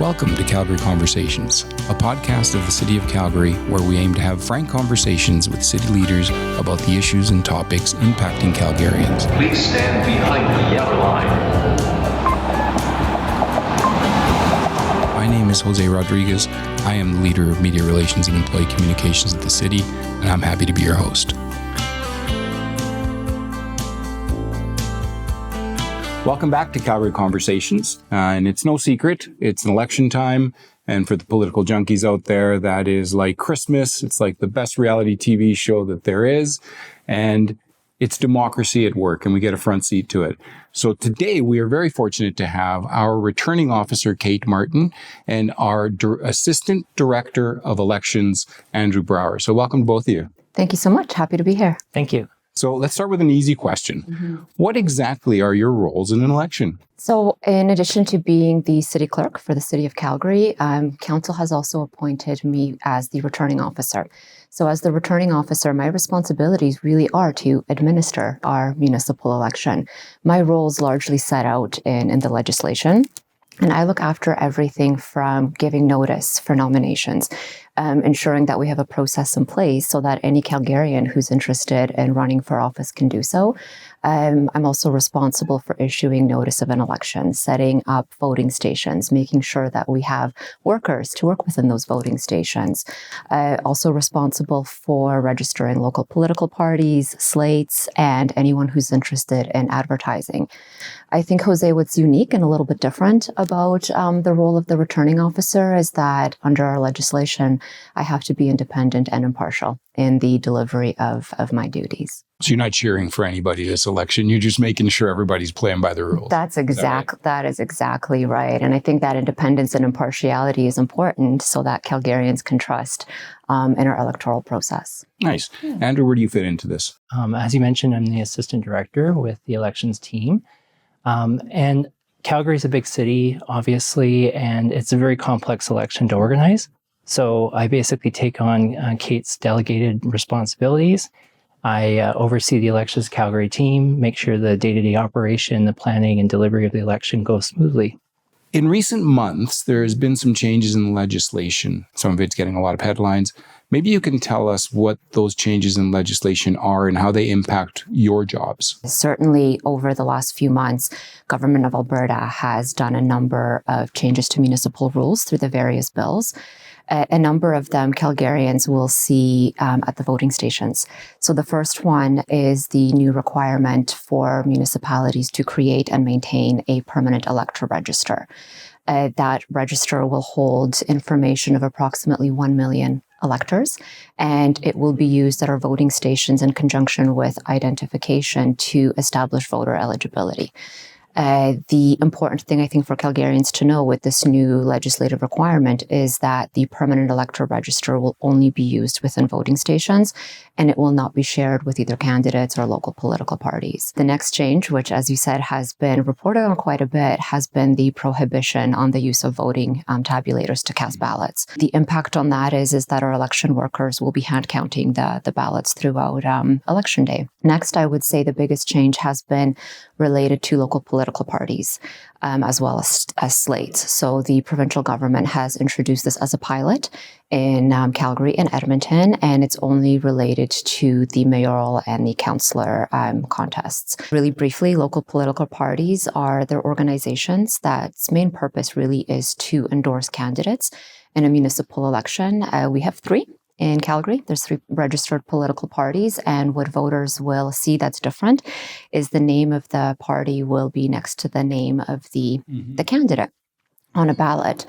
Welcome to Calgary Conversations, a podcast of the City of Calgary where we aim to have frank conversations with city leaders about the issues and topics impacting Calgarians. Please stand behind the yellow line. My name is Jose Rodriguez. I am the leader of Media Relations and Employee Communications at the City, and I'm happy to be your host. Welcome back to Calgary Conversations, and it's no secret, it's an election time, and for the political junkies out there, that is like Christmas. It's like the best reality TV show that there is, and it's democracy at work, and we get a front seat to it. So today, we are very fortunate to have our returning officer, Kate Martin, and our Assistant Director of Elections, Andrew Brouwer. So welcome to both of you. Thank you so much. Happy to be here. Thank you. So let's start with an easy question. What exactly are your roles in an election? So in addition to being the city clerk for the City of Calgary, Council has also appointed me as the returning officer. So as the returning officer, my responsibilities really are to administer our municipal election. My role is largely set out in the legislation. And I look after everything from giving notice for nominations, ensuring that we have a process in place so that any Calgarian who's interested in running for office can do so. I'm also responsible for issuing notice of an election, setting up voting stations, making sure that we have workers to work within those voting stations. Also responsible for registering local political parties, slates, and anyone who's interested in advertising. I think, Jose, what's unique and a little bit different about the role of the returning officer is that under our legislation, I have to be independent and impartial in the delivery of my duties. So you're not cheering for anybody this election. You're just making sure everybody's playing by the rules. That is exactly right. And I think that independence and impartiality is important so that Calgarians can trust in our electoral process. Nice. Andrew, where do you fit into this? As you mentioned, I'm the assistant director with the elections team. And Calgary is a big city, obviously, and it's a very complex election to organize. So I basically take on Kate's delegated responsibilities. I oversee the Elections Calgary team, make sure the day-to-day operation, the planning and delivery of the election goes smoothly. In recent months, there has been some changes in the legislation. Some of it's getting a lot of headlines. Maybe you can tell us what those changes in legislation are and how they impact your jobs. Certainly, over the last few months, Government of Alberta has done a number of changes to municipal rules through the various bills. A number of them Calgarians will see at the voting stations. So the first one is the new requirement for municipalities to create and maintain a permanent elector register. That register will hold information of approximately 1 million electors, and it will be used at our voting stations in conjunction with identification to establish voter eligibility. The important thing I think for Calgarians to know with this new legislative requirement is that the permanent elector register will only be used within voting stations, and it will not be shared with either candidates or local political parties. The next change, which as you said has been reported on quite a bit, has been the prohibition on the use of voting tabulators to cast ballots. The impact on that is that our election workers will be hand counting the ballots throughout election day. Next, I would say the biggest change has been related to local political parties, as well as slates. So the provincial government has introduced this as a pilot in Calgary and Edmonton, and it's only related to the mayoral and the councillor contests. Really briefly, local political parties are their organizations that's main purpose really is to endorse candidates in a municipal election. We have 3. In Calgary, there's 3 registered political parties, and what voters will see that's different is the name of the party will be next to the name of the candidate on a ballot.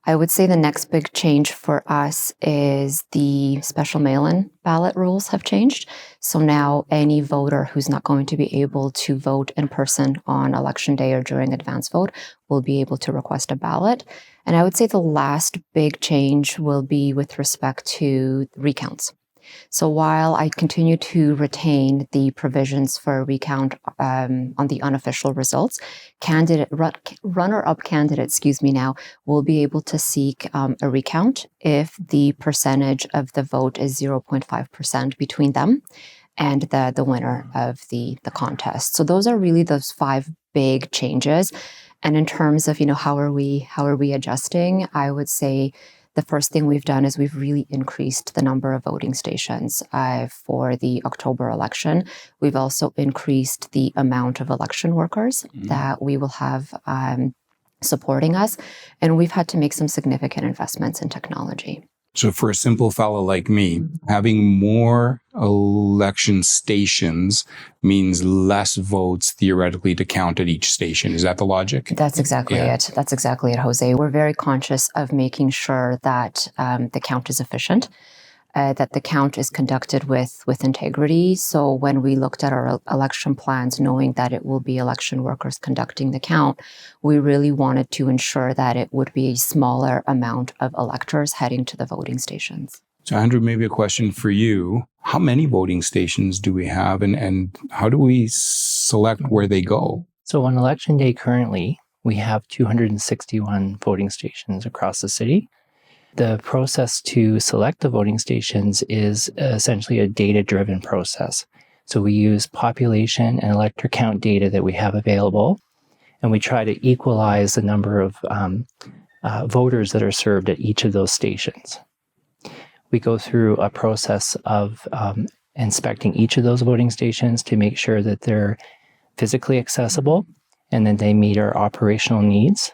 I would say the next big change for us is the special mail-in ballot rules have changed. So now any voter who's not going to be able to vote in person on election day or during advance vote will be able to request a ballot. And I would say the last big change will be with respect to recounts. So while I continue to retain the provisions for recount on the unofficial results, runner-up candidates, will be able to seek a recount if the percentage of the vote is 0.5% between them and the winner of the contest. So those are really those 5 big changes. And in terms of, how are we adjusting? I would say the first thing we've done is we've really increased the number of voting stations for the October election. We've also increased the amount of election workers that we will have supporting us. And we've had to make some significant investments in technology. So for a simple fellow like me, having more election stations means less votes theoretically to count at each station. Is that the logic? That's exactly it. That's exactly it, Jose. We're very conscious of making sure that the count is efficient, that the count is conducted with integrity. So when we looked at our election plans, knowing that it will be election workers conducting the count, we really wanted to ensure that it would be a smaller amount of electors heading to the voting stations. So Andrew, maybe a question for you. How many voting stations do we have and how do we select where they go? So on election day currently, we have 261 voting stations across the city. The process to select the voting stations is essentially a data-driven process. So we use population and elector count data that we have available, and we try to equalize the number of voters that are served at each of those stations. We go through a process of inspecting each of those voting stations to make sure that they're physically accessible and that they meet our operational needs.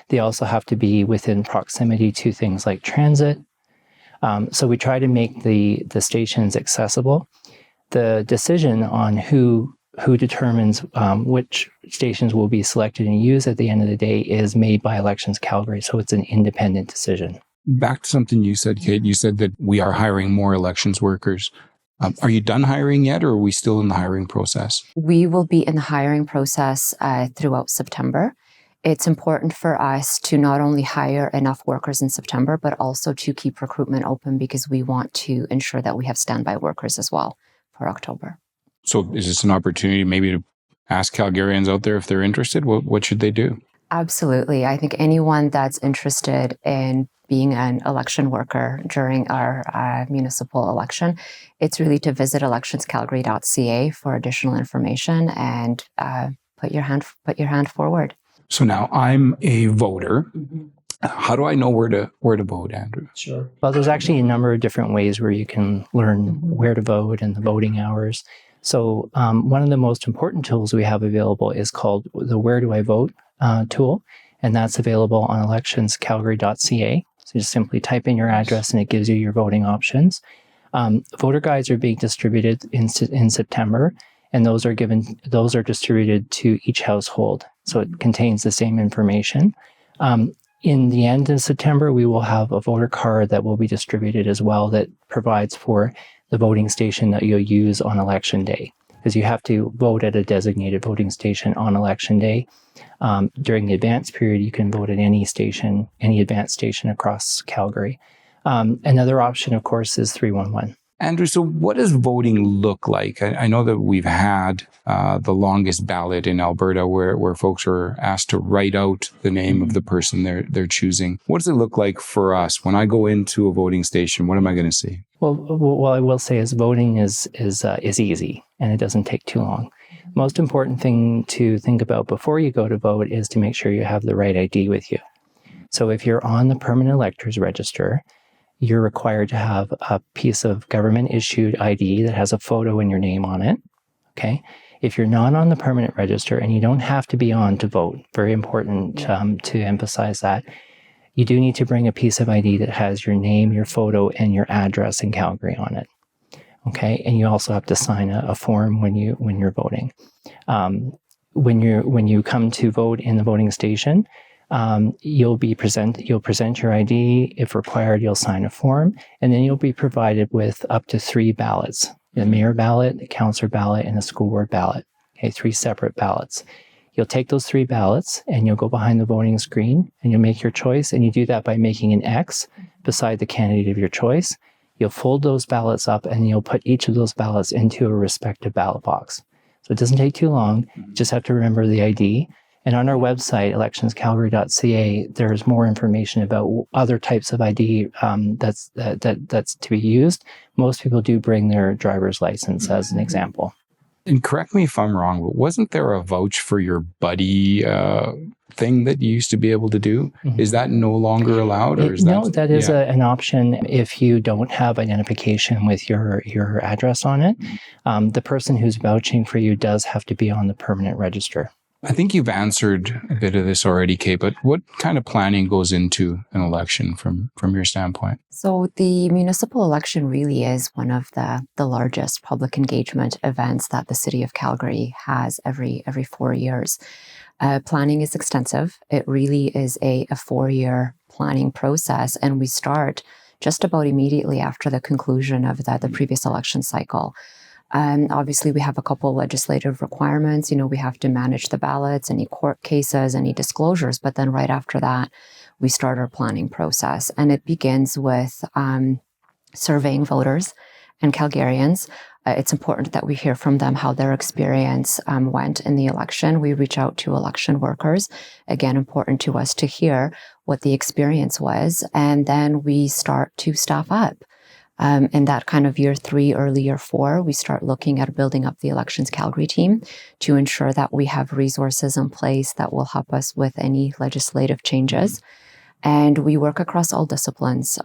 They also have to be within proximity to things like transit. So we try to make the stations accessible. The decision on who determines which stations will be selected and used at the end of the day is made by Elections Calgary. So it's an independent decision. Back to something you said, Kate. You said that we are hiring more elections workers. Are you done hiring yet, or are we still in the hiring process? We will be in the hiring process throughout September. It's important for us to not only hire enough workers in September, but also to keep recruitment open because we want to ensure that we have standby workers as well for October. So is this an opportunity maybe to ask Calgarians out there if they're interested? What should they do? Absolutely. I think anyone that's interested in being an election worker during our municipal election, it's really to visit electionscalgary.ca for additional information and put your hand forward. So now I'm a voter. How do I know where to vote, Andrew? Sure. Well, there's actually a number of different ways where you can learn where to vote and the voting hours. So one of the most important tools we have available is called the Where Do I Vote tool, and that's available on electionscalgary.ca. So just simply type in your address and it gives you your voting options. Voter guides are being distributed in September, and those are distributed to each household. So it contains the same information. In the end of September, we will have a voter card that will be distributed as well that provides for the voting station that you'll use on election day, because you have to vote at a designated voting station on election day. During the advance period, you can vote at any station, any advance station across Calgary. Another option, of course, is 311. Andrew, so what does voting look like? I know that we've had the longest ballot in Alberta where folks are asked to write out the name of the person they're choosing. What does it look like for us? When I go into a voting station, what am I going to see? Well, what I will say is voting is easy and it doesn't take too long. Most important thing to think about before you go to vote is to make sure you have the right ID with you. So if you're on the permanent electors register, you're required to have a piece of government-issued ID that has a photo and your name on it, okay? If you're not on the permanent register, and you don't have to be on to vote, very important to emphasize that, you do need to bring a piece of ID that has your name, your photo, and your address in Calgary on it, okay? And you also have to sign a form when you're voting. When you come to vote in the voting station, you'll present your ID. If required, you'll sign a form, and then you'll be provided with up to 3 ballots: the mayor ballot, the councillor ballot, and the school board ballot. Okay, 3 separate ballots. You'll take those 3 ballots and you'll go behind the voting screen and you'll make your choice. And you do that by making an X beside the candidate of your choice. You'll fold those ballots up and you'll put each of those ballots into a respective ballot box. So it doesn't take too long. You just have to remember the ID. And on our website, electionscalgary.ca, there's more information about other types of ID that's to be used. Most people do bring their driver's license as an example. And correct me if I'm wrong, but wasn't there a vouch for your buddy thing that you used to be able to do? Mhm. Is that no longer allowed? Or is No, that is yeah. an option if you don't have identification with your address on it. The person who's vouching for you does have to be on the permanent register. I think you've answered a bit of this already, Kate, but what kind of planning goes into an election from your standpoint? So the municipal election really is one of the largest public engagement events that the City of Calgary has every 4 years. Planning is extensive. It really is a 4-year planning process, and we start just about immediately after the conclusion of the previous election cycle. Obviously, we have a couple legislative requirements. We have to manage the ballots, any court cases, any disclosures. But then right after that, we start our planning process. And it begins with surveying voters and Calgarians. It's important that we hear from them how their experience went in the election. We reach out to election workers. Again, important to us to hear what the experience was. And then we start to staff up. In that kind of year 3, early year 4, we start looking at building up the Elections Calgary team to ensure that we have resources in place that will help us with any legislative changes. And we work across all disciplines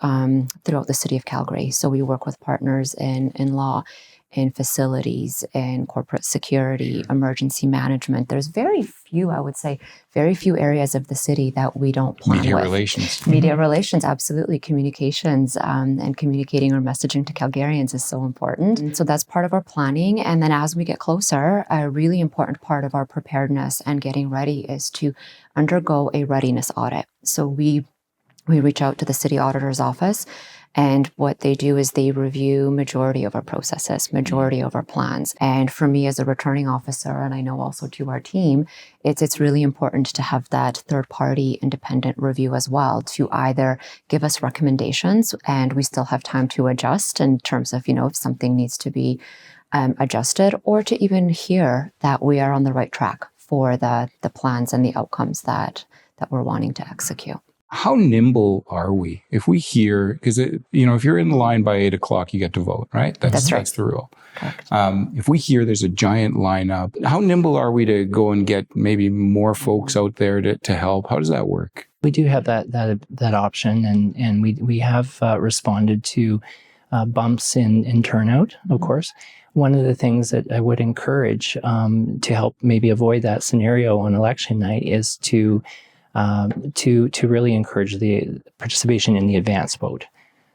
throughout the City of Calgary. So we work with partners in law, in facilities, in corporate security, emergency management. There's very few areas of the city that we don't plan Media with. relations. Media relations, absolutely. Communications and communicating our messaging to Calgarians is so important. So that's part of our planning. And then as we get closer, a really important part of our preparedness and getting ready is to undergo a readiness audit. So we reach out to the city auditor's office, and what they do is they review majority of our processes, majority of our plans. And for me as a returning officer, and I know also to our team, it's really important to have that third-party independent review as well to either give us recommendations, and we still have time to adjust in terms of, if something needs to be adjusted, or to even hear that we are on the right track for the plans and the outcomes that we're wanting to execute. How nimble are we? If we hear, because if you're in the line by 8 o'clock, you get to vote, right? That's right. That's the rule. Correct. If we hear there's a giant lineup, how nimble are we to go and get maybe more folks out there to help? How does that work? We do have that option, and we have responded to bumps in turnout, of course. One of the things that I would encourage to help maybe avoid that scenario on election night is to really encourage the participation in the advance vote.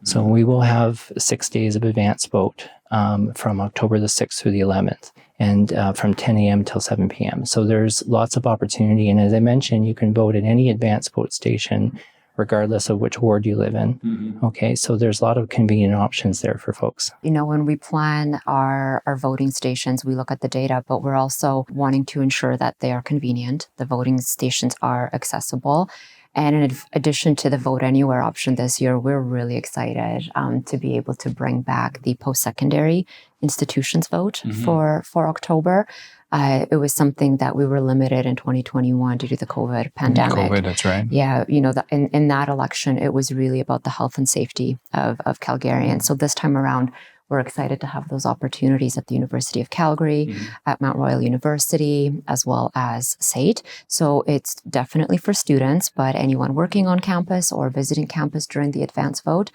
So we will have 6 days of advance vote from October the 6th through the 11th, and from 10 a.m. till 7 p.m. So there's lots of opportunity. And as I mentioned, you can vote at any advance vote station, regardless of which ward you live in. Mm-hmm. Okay, so there's a lot of convenient options there for folks. When we plan our voting stations, we look at the data, but we're also wanting to ensure that they are convenient. The voting stations are accessible. And in addition to the Vote Anywhere option this year, we're really excited to be able to bring back the post-secondary institutions vote for October. It was something that we were limited in 2021 due to the COVID pandemic. COVID, that's right. Yeah, in that election, it was really about the health and safety of Calgarians. So this time around, we're excited to have those opportunities at the University of Calgary, at Mount Royal University, as well as SAIT. So it's definitely for students, but anyone working on campus or visiting campus during the advance vote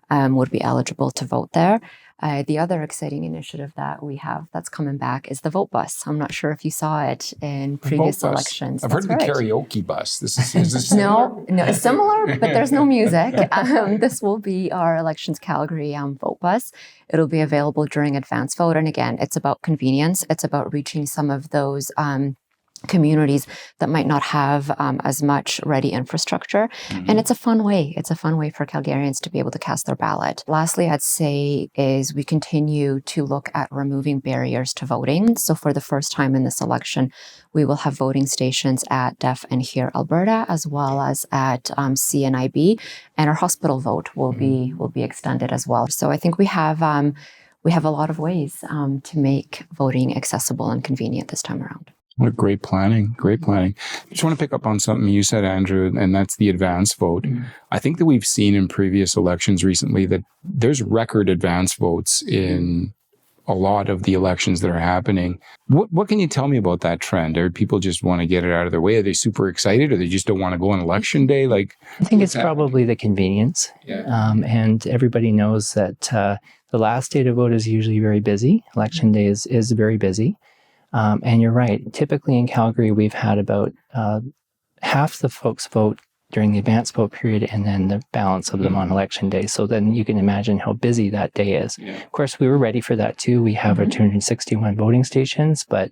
would be eligible to vote there. The other exciting initiative that we have that's coming back is the vote bus. I'm not sure if you saw it in previous elections. I've heard of the karaoke bus. Is this No, it's similar, but there's no music. This will be our Elections Calgary vote bus. It'll be available during advance vote. And again, it's about convenience. It's about reaching some of those communities that might not have as much ready infrastructure. And it's a fun way. It's a fun way for Calgarians to be able to cast their ballot. Lastly, I'd say is we continue to look at removing barriers to voting. So for the first time in this election, we will have voting stations at Deaf and Hear Alberta, as well as at CNIB, and our hospital vote will be extended as well. So I think we have a lot of ways to make voting accessible and convenient this time around. What great planning. Great planning. I just want to pick up on something you said, Andrew, and that's the advance vote. I think that we've seen in previous elections recently that there's record advance votes in a lot of the elections that are happening. What can you tell me about that trend? Are people just want to get it out of their way? Are they super excited, or they just don't want to go on election day? Like, I think it's probably the convenience. And everybody knows that the last day to vote is usually very busy. Election day is very busy. And you're right. Typically in Calgary, we've had about half the folks vote during the advance vote period, and then the balance of them on election day. So then you can imagine how busy that day is. Yeah. Of course, we were ready for that too. We have our 261 voting stations, but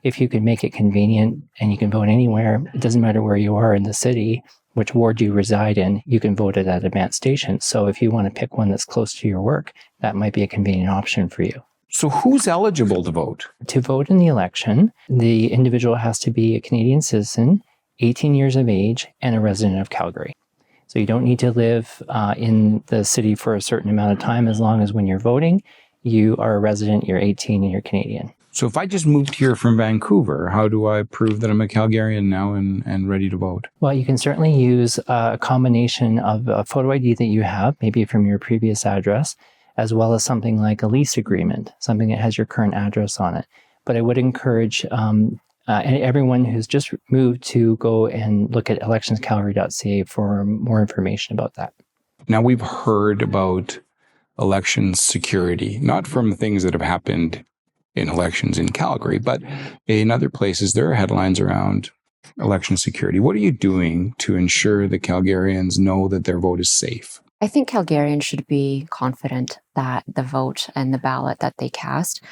if you can make it convenient and you can vote anywhere, it doesn't matter where you are in the city, which ward you reside in, you can vote at that advance station. So if you want to pick one that's close to your work, that might be a convenient option for you. So who's eligible to vote? To vote in the election, the individual has to be a Canadian citizen, 18 years of age, and a resident of Calgary. So you don't need to live in the city for a certain amount of time, as long as when you're voting, you are a resident, you're 18, and you're Canadian. So if I just moved here from Vancouver, how do I prove that I'm a Calgarian now and ready to vote? Well, you can certainly use a combination of a photo ID that you have, maybe from your previous address, as well as something like a lease agreement, something that has your current address on it. But I would encourage everyone who's just moved to go and look at electionscalgary.ca for more information about that. Now, we've heard about election security, not from things that have happened in elections in Calgary, but in other places. There are headlines around election security. What are you doing to ensure that Calgarians know that their vote is safe? I think Calgarians should be confident that the vote and the ballot that they cast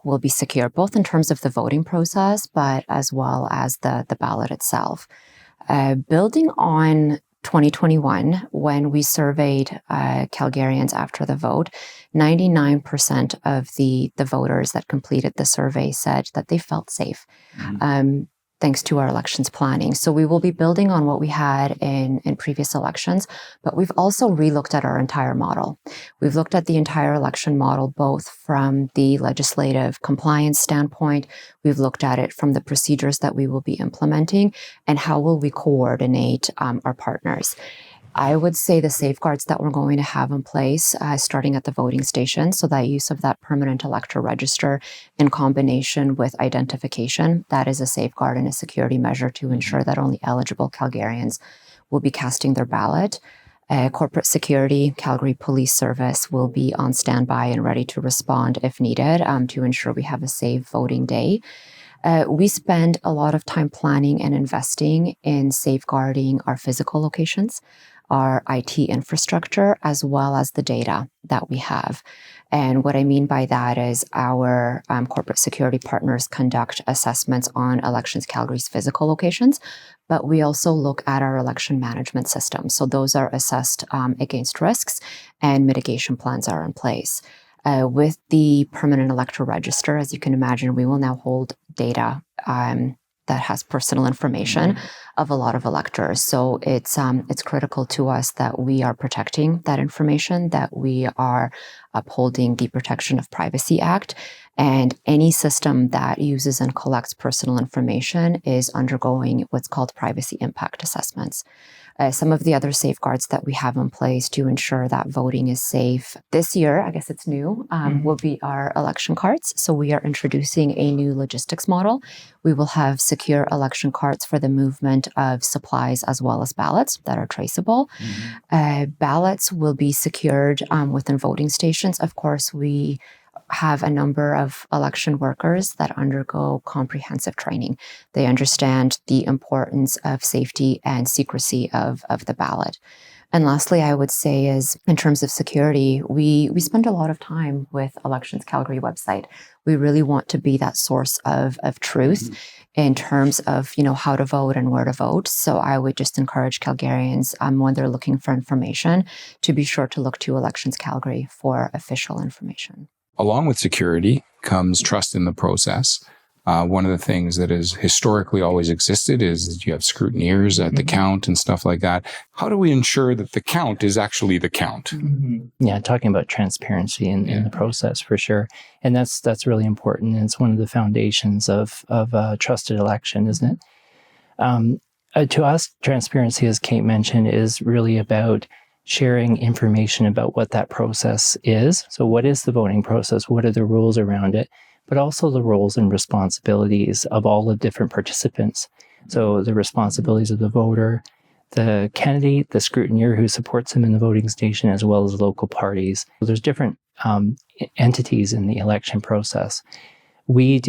will be secure, both in terms of the voting process, but as well as the ballot itself. Building on 2021, when we surveyed Calgarians after the vote, 99% of the voters that completed the survey said that they felt safe. Thanks to our elections planning. So we will be building on what we had in previous elections, but we've also relooked at our entire model. We've looked at the entire election model, both from the legislative compliance standpoint, we've looked at it from the procedures that we will be implementing, and how will we coordinate our partners. I would say the safeguards that we're going to have in place, starting at the voting station, so that use of that permanent elector register in combination with identification, that is a safeguard and a security measure to ensure that only eligible Calgarians will be casting their ballot. Corporate security, Calgary Police Service will be on standby and ready to respond if needed to ensure we have a safe voting day. We spend a lot of time planning and investing in safeguarding our physical locations, our IT infrastructure, as well as the data that we have. And what I mean by that is our corporate security partners conduct assessments on Elections Calgary's physical locations, but we also look at our election management system. So those are assessed against risks, and mitigation plans are in place. With the permanent elector register, as you can imagine, we will now hold data that has personal information of a lot of electors. So it's critical to us that we are protecting that information, that we are upholding the Protection of Privacy Act, and any system that uses and collects personal information is undergoing what's called privacy impact assessments. Some of the other safeguards that we have in place to ensure that voting is safe this year, I guess it's new, will be our election carts. So we are introducing a new logistics model. We will have secure election carts for the movement of supplies as well as ballots that are traceable. Ballots will be secured within voting stations. Of course, we have a number of election workers that undergo comprehensive training. They understand the importance of safety and secrecy of the ballot. And lastly, I would say is in terms of security, we spend a lot of time with Elections Calgary website. We really want to be that source of truth in terms of, how to vote and where to vote. So I would just encourage Calgarians when they're looking for information to be sure to look to Elections Calgary for official information. Along with security comes trust in the process. One of the things that has historically always existed is that you have scrutineers at the count and stuff like that. How do we ensure that the count is actually the count? Yeah, talking about transparency in the process for sure. And that's really important. And it's one of the foundations of a trusted election, isn't it? To us, transparency, as Kate mentioned, is really about sharing information about what that process is. So what is the voting process? What are the rules around it? But also the roles and responsibilities of all the different participants. So the responsibilities of the voter, the candidate, the scrutineer who supports them in the voting station, as well as local parties. So there's different entities in the election process. We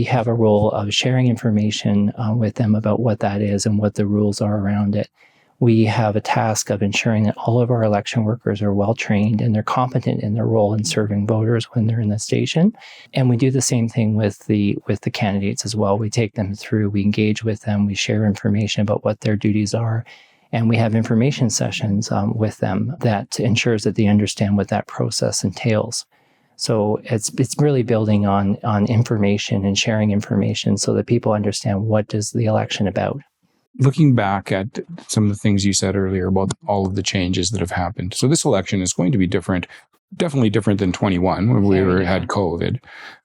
have a role of sharing information with them about what that is and what the rules are around it. We have a task of ensuring that all of our election workers are well trained and they're competent in their role in serving voters when they're in the station. And we do the same thing with the candidates as well. We take them through, we engage with them, we share information about what their duties are, and we have information sessions with them that ensures that they understand what that process entails. So it's really building on information and sharing information so that people understand what is the election about. Looking back at some of the things you said earlier about all of the changes that have happened. So this election is going to be different, definitely different than 21 when we had COVID,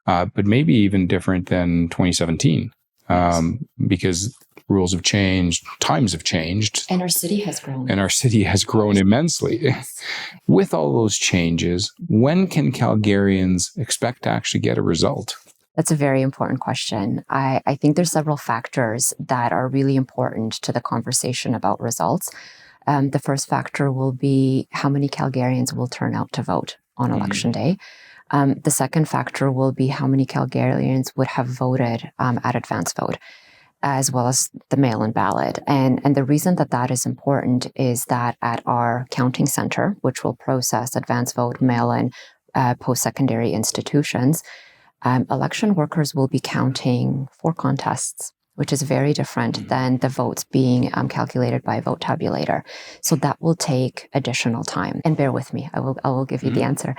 but maybe even different than 2017 because rules have changed, times have changed. And our city has grown. And our city has grown immensely. Yes. With all those changes, when can Calgarians expect to actually get a result? That's a very important question. I think there's several factors that are really important to the conversation about results. The first factor will be how many Calgarians will turn out to vote on election day. The second factor will be how many Calgarians would have voted at advance vote, as well as the mail-in ballot. And the reason that is important is that at our counting center, which will process advance vote, mail-in, post-secondary institutions, election workers will be counting 4 contests, which is very different than the votes being calculated by a vote tabulator. So that will take additional time. And bear with me, I will give you the answer.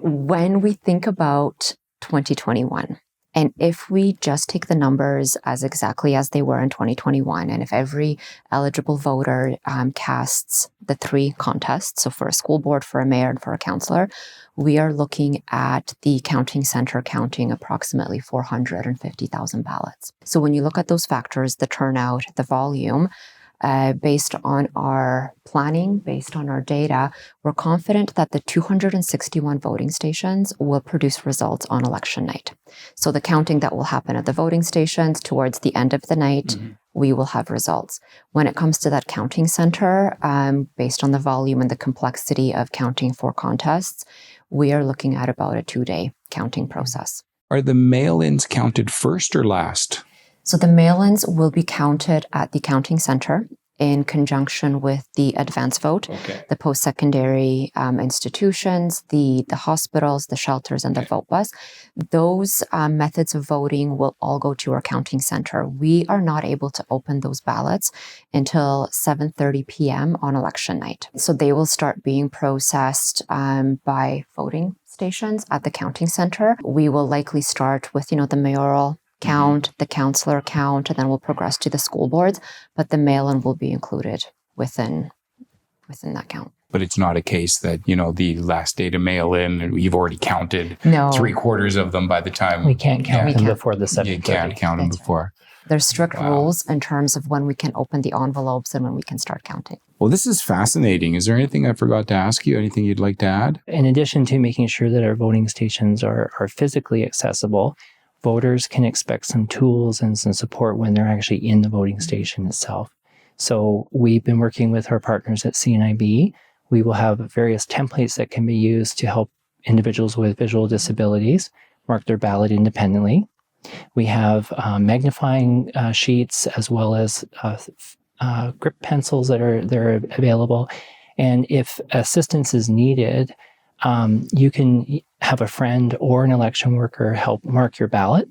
When we think about 2021, and if we just take the numbers as exactly as they were in 2021, and if every eligible voter casts the 3 contests, so for a school board, for a mayor, and for a councillor, we are looking at the counting center counting approximately 450,000 ballots. So when you look at those factors, the turnout, the volume, based on our planning, based on our data, we're confident that the 261 voting stations will produce results on election night. So the counting that will happen at the voting stations towards the end of the night, we will have results. When it comes to that counting center, based on the volume and the complexity of counting 4 contests, we are looking at about a 2-day counting process. Are the mail-ins counted first or last? So the mail-ins will be counted at the counting center in conjunction with the advance vote, the post-secondary institutions, the hospitals, the shelters, and the vote bus. Those methods of voting will all go to our counting center. We are not able to open those ballots until 7:30 p.m. on election night. So they will start being processed by voting stations at the counting center. We will likely start with, the mayoral count, the councillor count, and then we'll progress to the school boards, but the mail-in will be included within that count. But it's not a case that, the last day to mail in, and you've already counted 3/4 of them by the time. We can't count them before the 7:30. You can't count them before. There's strict rules in terms of when we can open the envelopes and when we can start counting. Well, this is fascinating. Is there anything I forgot to ask you? Anything you'd like to add? In addition to making sure that our voting stations are physically accessible, voters can expect some tools and some support when they're actually in the voting station itself. So we've been working with our partners at CNIB. We will have various templates that can be used to help individuals with visual disabilities mark their ballot independently. We have magnifying sheets as well as grip pencils that are available. And if assistance is needed, you can have a friend or an election worker help mark your ballot.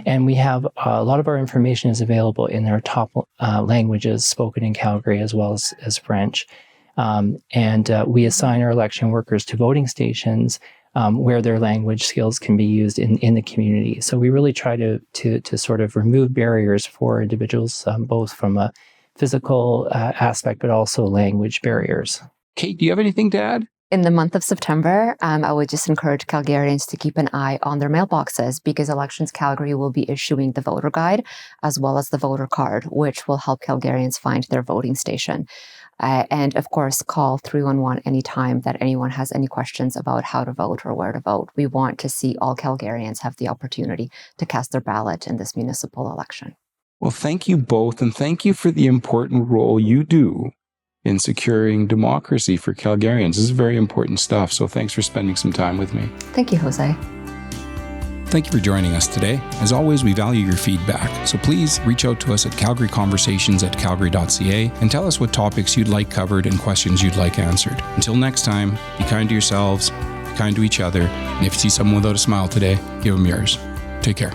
And we have a lot of our information is available in our top languages spoken in Calgary as well as French. And we assign our election workers to voting stations where their language skills can be used in the community. So we really try to sort of remove barriers for individuals, both from a physical aspect, but also language barriers. Kate, do you have anything to add? In the month of September, I would just encourage Calgarians to keep an eye on their mailboxes because Elections Calgary will be issuing the voter guide as well as the voter card, which will help Calgarians find their voting station. And of course, call 311 anytime that anyone has any questions about how to vote or where to vote. We want to see all Calgarians have the opportunity to cast their ballot in this municipal election. Well, thank you both, and thank you for the important role you do in securing democracy for Calgarians. This is very important stuff, so thanks for spending some time with me. Thank you, Jose. Thank you for joining us today. As always, we value your feedback, so please reach out to us at calgaryconversations@calgary.ca and tell us what topics you'd like covered and questions you'd like answered. Until next time, be kind to yourselves, be kind to each other, and if you see someone without a smile today, give them yours. Take care.